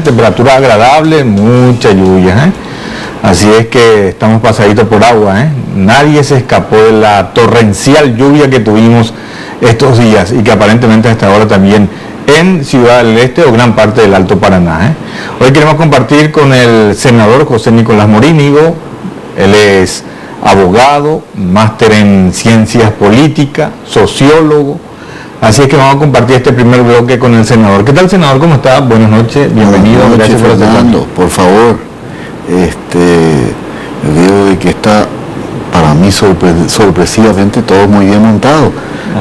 temperatura agradable, mucha lluvia, así es que estamos pasaditos por agua, Nadie se escapó de la torrencial lluvia que tuvimos estos días y que aparentemente hasta ahora también en Ciudad del Este o gran parte del Alto Paraná. Hoy queremos compartir con el senador José Nicolás Morínigo. Él es abogado, máster en ciencias políticas, sociólogo. Así es que vamos a compartir este primer bloque con el senador. ¿Qué tal, senador? ¿Cómo está? Buenas noches, bienvenido. Buenas noches, gracias por Fernando, por favor. Veo de que está para mí sorpresivamente todo muy bien montado.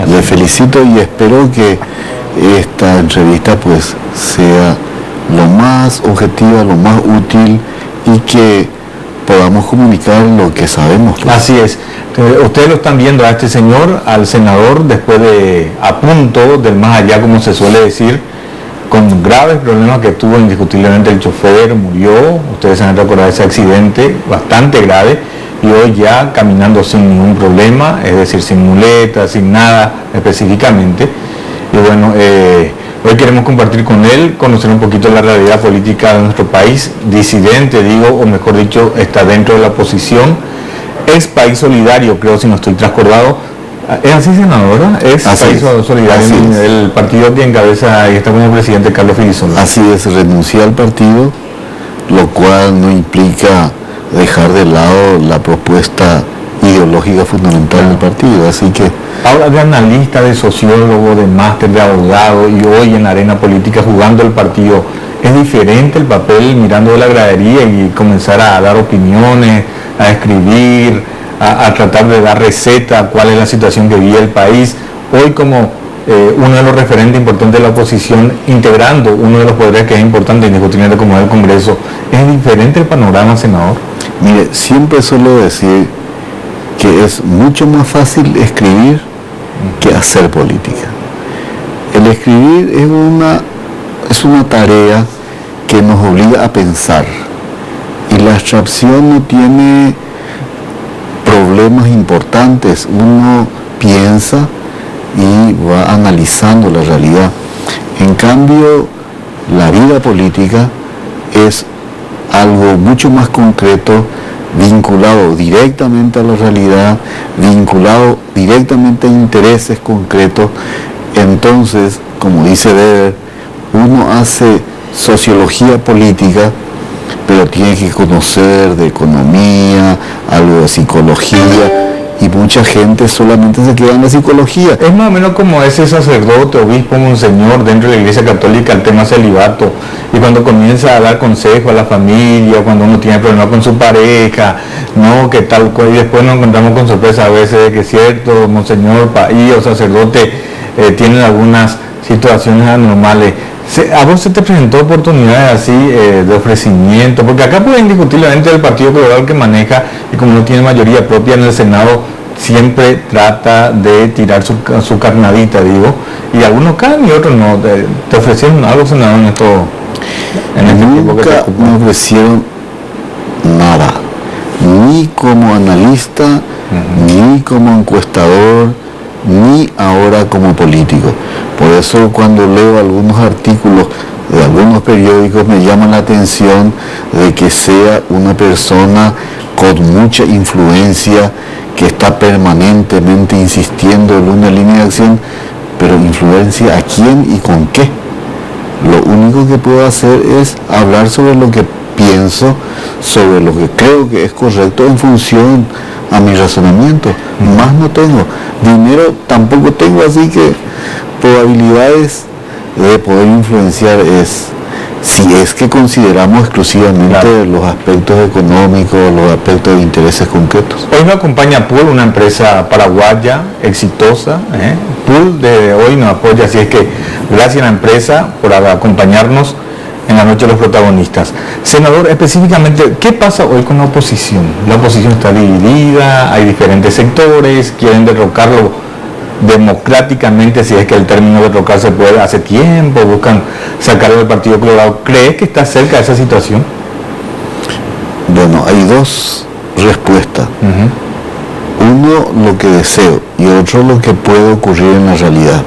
Le felicito y espero que esta entrevista pues sea lo más objetiva, lo más útil y que podamos comunicar lo que sabemos. Pues. Así es. Ustedes lo están viendo a este señor, al senador, después de a punto del más allá, como se suele decir, con graves problemas que tuvo indiscutiblemente el chofer, murió. Ustedes se han recordado ese accidente bastante grave y hoy ya caminando sin ningún problema, es decir, sin muletas, sin nada específicamente. Y bueno, hoy queremos compartir con él, conocer un poquito la realidad política de nuestro país, disidente, digo, o mejor dicho, está dentro de la oposición, es País Solidario, creo, si no estoy transcordado. ¿Es así, senadora? Es así País Solidario, el partido que encabeza y está como presidente Carlos Filisola. Así es, renuncié al partido, lo cual no implica dejar de lado la propuesta ideológica fundamental del partido, así que... Habla de analista, de sociólogo, de máster, de abogado y hoy en la arena política jugando el partido. ¿Es diferente el papel mirando de la gradería y comenzar a dar opiniones, a escribir, a tratar de dar receta, cuál es la situación que vive el país? Hoy como uno de los referentes importantes de la oposición, integrando uno de los poderes que es importante indiscutiblemente como es el Congreso, ¿es diferente el panorama, senador? Mire, siempre suelo decir que es mucho más fácil escribir que hacer política. El escribir es una tarea que nos obliga a pensar y la abstracción no tiene problemas importantes. Uno piensa y va analizando la realidad. En cambio, la vida política es algo mucho más concreto, vinculado directamente a la realidad, vinculado directamente a intereses concretos. Entonces, como dice Weber, uno hace sociología política, pero tiene que conocer de economía, algo de psicología, y mucha gente solamente se queda en la psicología. Es más o menos como ese sacerdote, obispo, monseñor dentro de la Iglesia Católica, el tema celibato, y cuando comienza a dar consejo a la familia, cuando uno tiene problemas con su pareja, no, que tal cual, y después nos encontramos con sorpresa a veces de que es cierto, monseñor, país o sacerdote tienen algunas situaciones anormales. ¿A vos se te presentó oportunidades así de ofrecimiento? Porque acá pues indiscutiblemente el Partido Colorado que maneja, y como no tiene mayoría propia en el Senado, siempre trata de tirar su carnadita, digo, y algunos caen y otros no. ¿Te ofrecieron algo, senador, en este tiempo que te ocupó? Nunca me ofrecieron nada, ni como analista, ni como encuestador, ni ahora como político. Por eso cuando leo algunos artículos de algunos periódicos me llama la atención de que sea una persona con mucha influencia, que está permanentemente insistiendo en una línea de acción, pero influencia a quién y con qué. Lo único que puedo hacer es hablar sobre lo que pienso, sobre lo que creo que es correcto en función a mi razonamiento. Más no tengo. Dinero tampoco tengo, así que probabilidades de poder influenciar si es que consideramos exclusivamente los aspectos económicos, los aspectos de intereses concretos. Hoy nos acompaña Pool, una empresa paraguaya exitosa. Pool de hoy nos apoya, así es que gracias a la empresa por acompañarnos en la noche de los protagonistas. Senador, específicamente, ¿qué pasa hoy con la oposición? La oposición está dividida, hay diferentes sectores, quieren derrocarlo democráticamente, si es que el término derrocar se puede, hace tiempo, buscan sacarlo del Partido Colorado. ¿Crees que está cerca de esa situación? Bueno, hay dos respuestas. Uno, lo que deseo, y otro, lo que puede ocurrir en la realidad.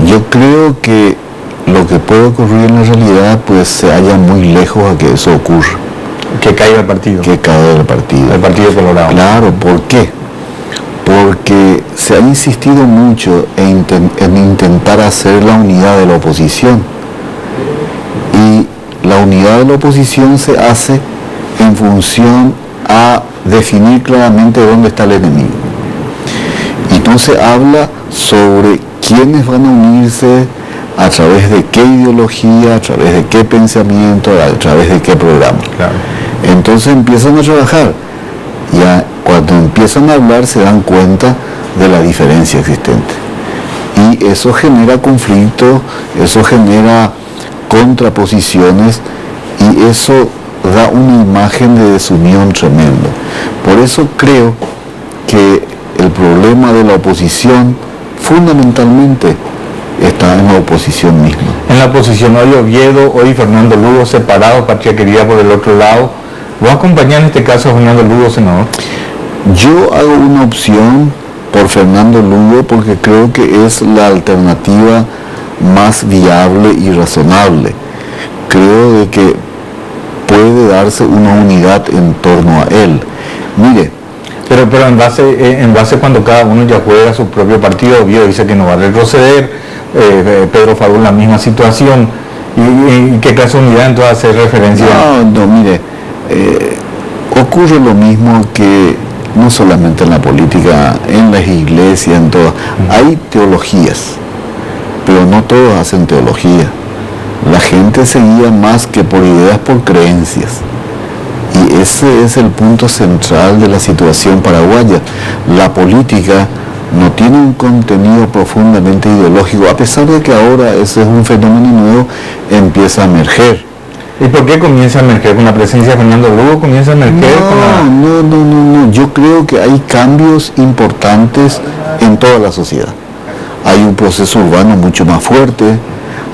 Yo creo que lo que puede ocurrir en la realidad pues se halla muy lejos a que eso ocurra. Que caiga el partido. Que caiga el partido. El Partido Colorado. Claro, ¿por qué? Porque se ha insistido mucho en intentar hacer la unidad de la oposición. Y la unidad de la oposición se hace en función a definir claramente dónde está el enemigo. Y entonces habla sobre quiénes van a unirse, a través de qué ideología, a través de qué pensamiento, a través de qué programa. Claro. Entonces empiezan a trabajar. Ya cuando empiezan a hablar se dan cuenta de la diferencia existente. Y eso genera conflicto, eso genera contraposiciones y eso da una imagen de desunión tremenda. Por eso creo que el problema de la oposición fundamentalmente está en la oposición misma. En la oposición hoy Oviedo, hoy Fernando Lugo, separados, Patria Querida por el otro lado. ¿Vos acompañás en este caso a Fernando Lugo, senador? Yo hago una opción por Fernando Lugo porque creo que es la alternativa más viable y razonable. Creo de que puede darse una unidad en torno a él. Mire, pero en base cuando cada uno ya juega su propio partido, Oviedo dice que no va a retroceder, Pedro Fabul la misma situación, y ¿qué clase de unidad entonces hace referencia? No, mire, ocurre lo mismo que no solamente en la política, en las iglesias, en todas. Hay teologías, pero no todos hacen teología. La gente se guía más que por ideas, por creencias. Y ese es el punto central de la situación paraguaya. La política no tiene un contenido profundamente ideológico, a pesar de que ahora ese es un fenómeno nuevo, empieza a emerger. ¿Y por qué comienza a emerger? ¿Con la presencia de Fernando Lugo comienza a emerger? No. Yo creo que hay cambios importantes en toda la sociedad. Hay un proceso urbano mucho más fuerte,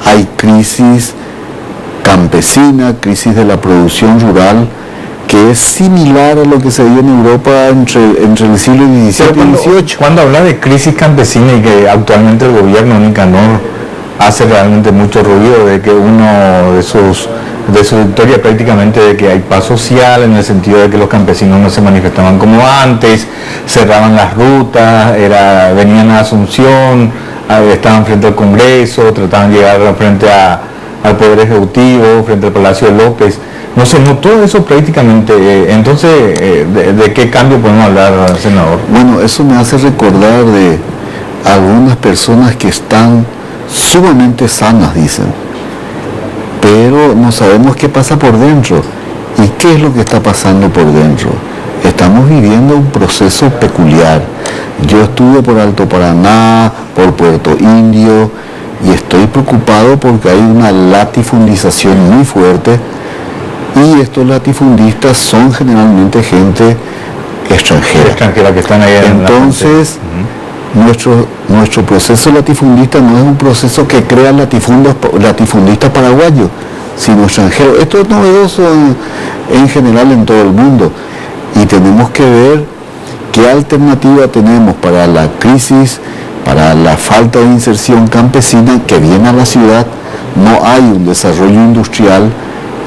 hay crisis campesina, crisis de la producción rural, que es similar a lo que se dio en Europa entre el siglo XVII y XVIII. Cuando habla de crisis campesina y que actualmente el gobierno Nicanor hace realmente mucho ruido de que uno de su victoria prácticamente de que hay paz social, en el sentido de que los campesinos no se manifestaban como antes, cerraban las rutas, venían a Asunción, estaban frente al Congreso, trataban de llegar frente al Poder Ejecutivo, frente al Palacio de López. No se notó eso prácticamente. Entonces, ¿de qué cambio podemos hablar, senador? Bueno, eso me hace recordar de algunas personas que están sumamente sanas, dicen, pero no sabemos qué pasa por dentro. ¿Y qué es lo que está pasando por dentro? Estamos viviendo un proceso peculiar. Yo estuve por Alto Paraná, por Puerto Indio, y estoy preocupado porque hay una latifundización muy fuerte, y estos latifundistas son generalmente gente extranjera que están ahí. Entonces, nuestro proceso latifundista no es un proceso que crea latifundistas paraguayos, sino extranjeros. Esto es novedoso en general en todo el mundo, y tenemos que ver qué alternativa tenemos para la crisis, para la falta de inserción campesina que viene a la ciudad. No hay un desarrollo industrial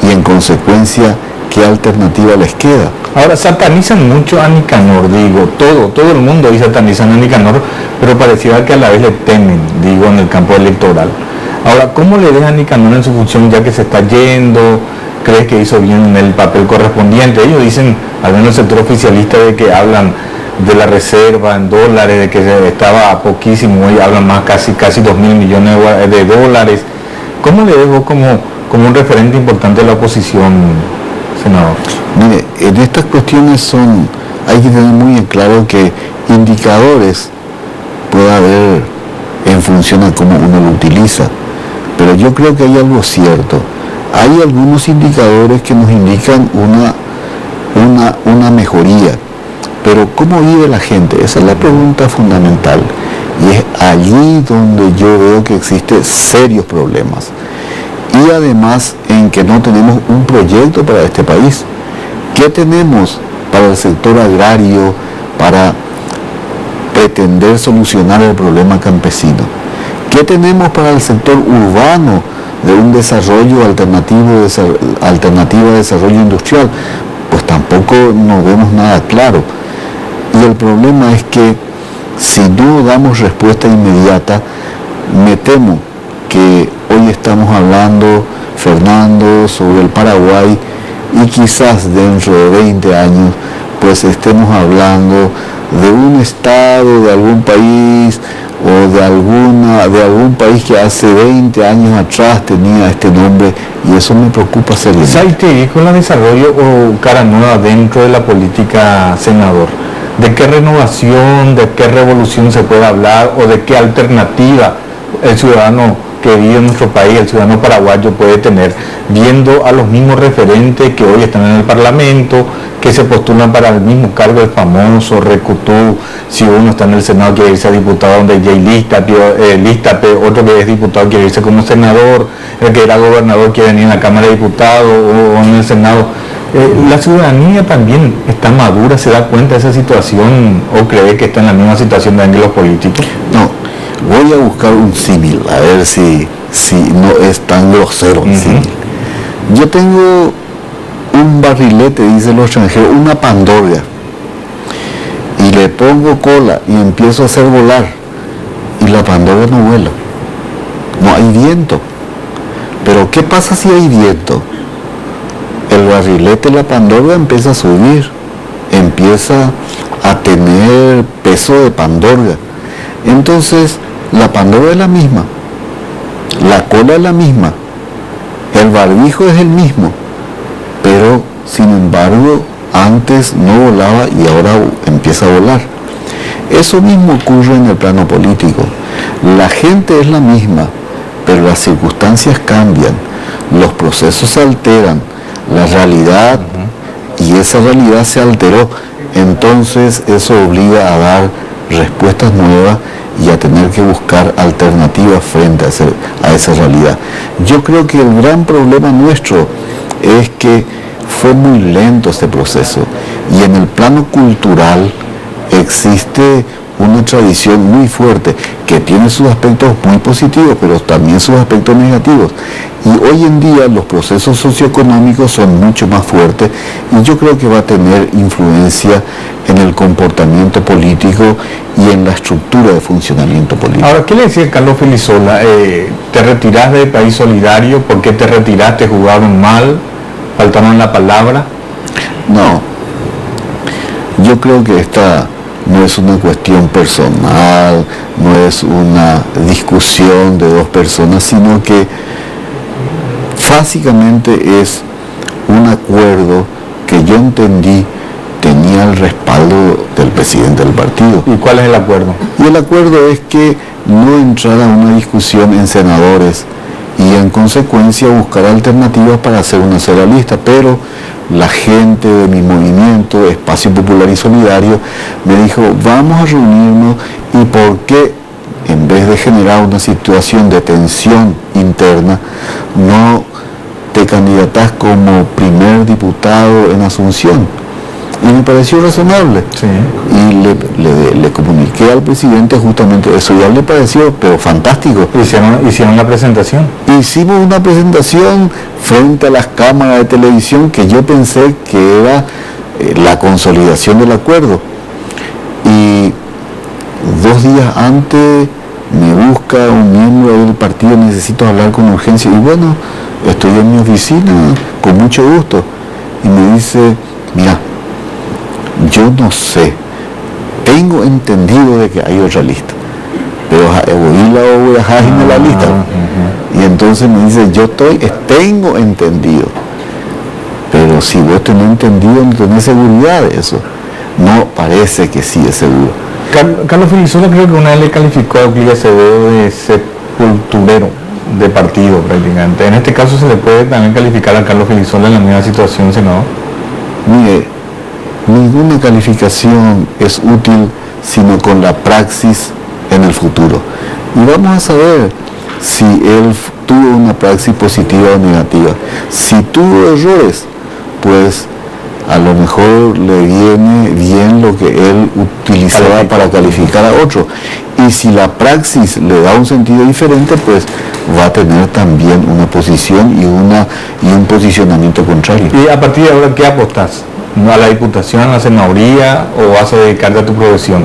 y en consecuencia, ¿qué alternativa les queda? Ahora, satanizan mucho a Nicanor, digo, todo el mundo hoy satanizan a Nicanor, pero pareciera que a la vez le temen, digo, en el campo electoral. Ahora, ¿cómo le deja a Nicanor en su función ya que se está yendo? ¿Crees que hizo bien el papel correspondiente? Ellos dicen, al menos el sector oficialista, de que hablan de la reserva en dólares, de que estaba poquísimo, hoy hablan más, casi 2.000 millones de dólares. ¿Cómo le dejo como un referente importante de la oposición, senador? Mire, en estas cuestiones hay que tener muy en claro que indicadores puede haber en función a cómo uno lo utiliza, pero yo creo que hay algo cierto. Hay algunos indicadores que nos indican una mejoría, pero ¿cómo vive la gente? Esa es la pregunta fundamental, y es allí donde yo veo que existen serios problemas. Y además en que no tenemos un proyecto para este país. ¿Qué tenemos para el sector agrario para pretender solucionar el problema campesino? ¿Qué tenemos para el sector urbano de un desarrollo alternativa de desarrollo industrial? Pues tampoco no vemos nada claro. Y el problema es que si no damos respuesta inmediata, me temo que hoy estamos hablando, Fernando, sobre el Paraguay, y quizás dentro de 20 años pues estemos hablando de un estado, de algún país o de algún país que hace 20 años atrás tenía este nombre, y eso me preocupa seriamente. Saite, con el desarrollo o cara nueva dentro de la política, senador, ¿de qué renovación, de qué revolución se puede hablar, o de qué alternativa el ciudadano que vive en nuestro país, el ciudadano paraguayo, puede tener, viendo a los mismos referentes que hoy están en el Parlamento, que se postulan para el mismo cargo, el famoso Recutú? Si uno está en el Senado quiere irse a diputado donde Jay Lístape, otro que es diputado quiere irse como senador, el que era gobernador quiere venir en la Cámara de Diputados o en el Senado. La ciudadanía también está madura, se da cuenta de esa situación, o cree que está en la misma situación de los políticos. No, voy a buscar un símil, a ver si no es tan grosero el símil. Yo tengo un barrilete, dicen los extranjeros, una pandorga, y le pongo cola y empiezo a hacer volar, y la pandorga no vuela, no hay viento. Pero ¿qué pasa si hay viento? El barrilete, la pandorga, empieza a subir, empieza a tener peso de pandorga. Entonces la pandorga es la misma, la cola es la misma, el barbijo es el mismo, pero sin embargo antes no volaba y ahora empieza a volar. Eso mismo ocurre en el plano político. La gente es la misma, pero las circunstancias cambian, los procesos se alteran, la realidad, y esa realidad se alteró. Entonces eso obliga a dar respuestas nuevas y a tener que buscar alternativas frente a esa realidad. Yo creo que el gran problema nuestro es que fue muy lento este proceso, y en el plano cultural existe una tradición muy fuerte que tiene sus aspectos muy positivos, pero también sus aspectos negativos. Y hoy en día los procesos socioeconómicos son mucho más fuertes, y yo creo que va a tener influencia en el comportamiento político y en la estructura de funcionamiento político. Ahora, ¿qué le decía Carlos Filisola? ¿Te retirás del País Solidario? ¿Por qué te retiraste? ¿Jugaron mal? ¿Faltaron la palabra? No, yo creo que esta no es una cuestión personal, no es una discusión de dos personas, sino que básicamente es un acuerdo que yo entendí tenía el respaldo del presidente del partido. ¿Y cuál es el acuerdo? Y el acuerdo es que no entrara una discusión en senadores y en consecuencia buscar alternativas para hacer una sola lista, pero la gente de mi movimiento, Espacio Popular y Solidario, me dijo, vamos a reunirnos, y por qué, en vez de generar una situación de tensión interna, no te candidatas como primer diputado en Asunción. Y me pareció razonable. Sí. Y le comuniqué al presidente justamente eso, y a él le pareció, pero fantástico. ¿Hicieron la presentación? Hicimos una presentación frente a las cámaras de televisión que yo pensé que era la consolidación del acuerdo. Y 2 días antes me busca un miembro del partido, necesito hablar con urgencia. Y bueno, estoy en mi oficina con mucho gusto. Y me dice, mira, yo no sé, tengo entendido de que hay otra lista, pero voy a dejar la lista. Y entonces me dice, tengo entendido, pero si vos tenés entendido, no tenés seguridad de eso. No parece que sí es seguro. Carlos Filisola creo que una vez le calificó a Euclides Acevedo de sepulturero de partido prácticamente. En este caso se le puede también calificar a Carlos Filisola en la misma situación, senador. Mire, ninguna calificación es útil sino con la praxis en el futuro. Y vamos a saber si él tuvo una praxis positiva o negativa. Si tuvo errores, pues a lo mejor le viene bien lo que él utilizaba para calificar a otro. Y si la praxis le da un sentido diferente, pues va a tener también una posición y un posicionamiento contrario. Y a partir de ahora, ¿qué apostás? ¿A la diputación, a la senaduría, o vas a dedicarte a tu profesión?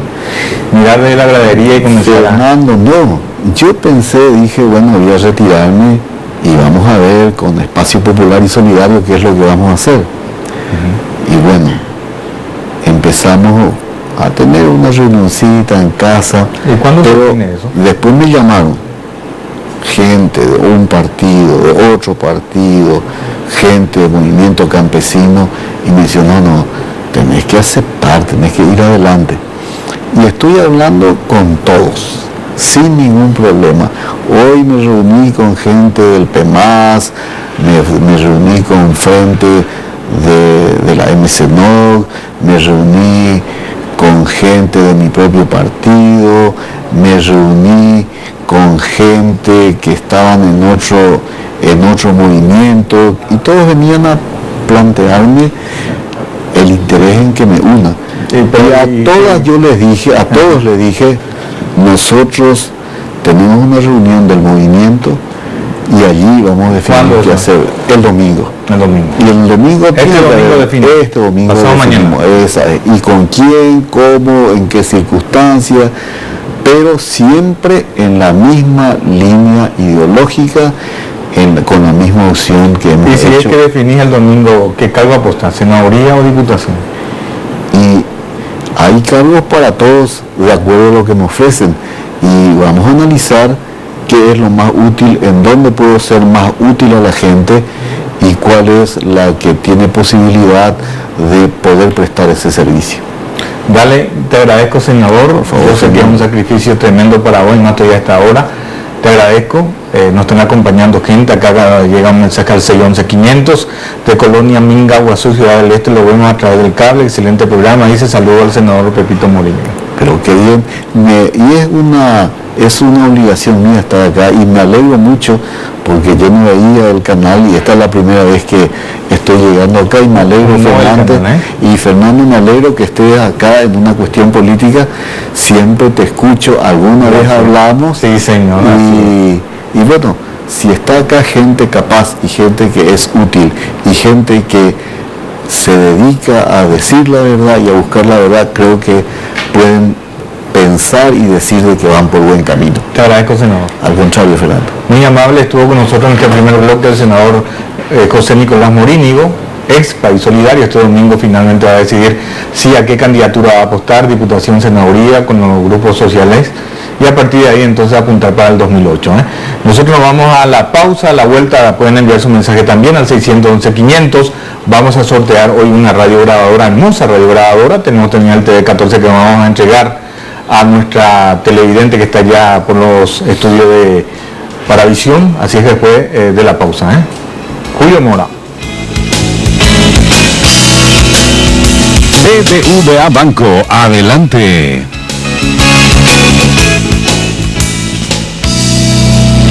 Mirar de la gradería y comenzar a... Fernando, no. Yo dije, bueno, voy a retirarme y vamos a ver con Espacio Popular y Solidario qué es lo que vamos a hacer. Y bueno, empezamos a tener una reunioncita en casa. ¿Y cuándo se tiene eso? Después me llamaron gente de un partido, de otro partido, gente del movimiento campesino, y me dijeron, no, tenés que aceptar, tenés que ir adelante. Y estoy hablando con todos, sin ningún problema. Hoy me reuní con gente del PEMAS, me reuní con frente de la MCNOG, me reuní con gente de mi propio partido, me reuní con gente que estaban en otro movimiento, y todos venían a plantearme el interés en que me una. Y a todas yo les dije, a todos les dije, nosotros tenemos una reunión del movimiento y allí vamos a definir qué hacer el domingo. El domingo. Y el domingo este domingo definimos y con quién, cómo, en qué circunstancias, pero siempre en la misma línea ideológica, con la misma opción que hemos hecho. Y si es que definís el domingo, ¿qué cargo apostás? ¿Senaduría o diputación? Y hay cargos para todos de acuerdo a lo que me ofrecen, y vamos a analizar qué es lo más útil, en dónde puedo ser más útil a la gente y cuál es la que tiene posibilidad de poder prestar ese servicio. Dale, te agradezco, senador. Por favor, yo sé que es un sacrificio tremendo para hoy, no estoy a esta hora. Te agradezco, nos están acompañando gente, acá llega un mensaje al 611-500 de Colonia Minga, Guazú, Ciudad del Este, lo vemos a través del cable, excelente programa, dice saludo al senador Pepito Morillo. Pero qué bien, es una obligación mía estar acá, y me alegro mucho porque yo no veía el canal y esta es la primera vez que estoy llegando acá, y me alegro, Fernando, me alegro que estés acá en una cuestión política. Siempre te escucho, alguna vez hablamos. Sí, señor. Y bueno, si está acá gente capaz y gente que es útil y gente que se dedica a decir la verdad y a buscar la verdad, creo que pueden pensar y decir de que van por buen camino. Te agradezco, senador. Al contrario, Fernando. Muy amable, estuvo con nosotros en este primer bloque el senador José Nicolás Morínigo, ex País Solidario. Este domingo finalmente va a decidir si a qué candidatura va a apostar, diputación, senaduría, con los grupos sociales, y a partir de ahí entonces apuntar para el 2008. Nosotros nos vamos a la pausa, a la vuelta pueden enviar su mensaje también al 611-500. Vamos a sortear hoy una radiograbadora, hermosa radiograbadora. Tenemos también el TV14 que vamos a entregar a nuestra televidente que está ya por los estudios de Paravisión, así es que después de la pausa. Julio Mora. BBVA Banco, adelante.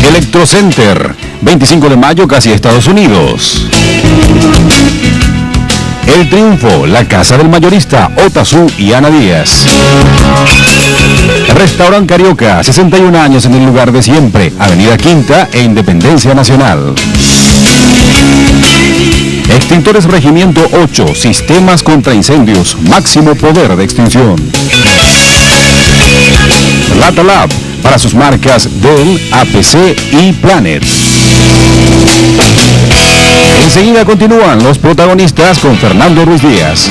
Electrocenter, 25 de mayo, casi Estados Unidos. El Triunfo, la casa del mayorista, Otazú y Ana Díaz. Restaurant Carioca, 61 años en el lugar de siempre, Avenida Quinta e Independencia Nacional. Extintores Regimiento 8, sistemas contra incendios, máximo poder de extinción. Lata Lab, para sus marcas Dell, APC y Planet. Enseguida continúan los protagonistas con Fernando Ruiz Díaz.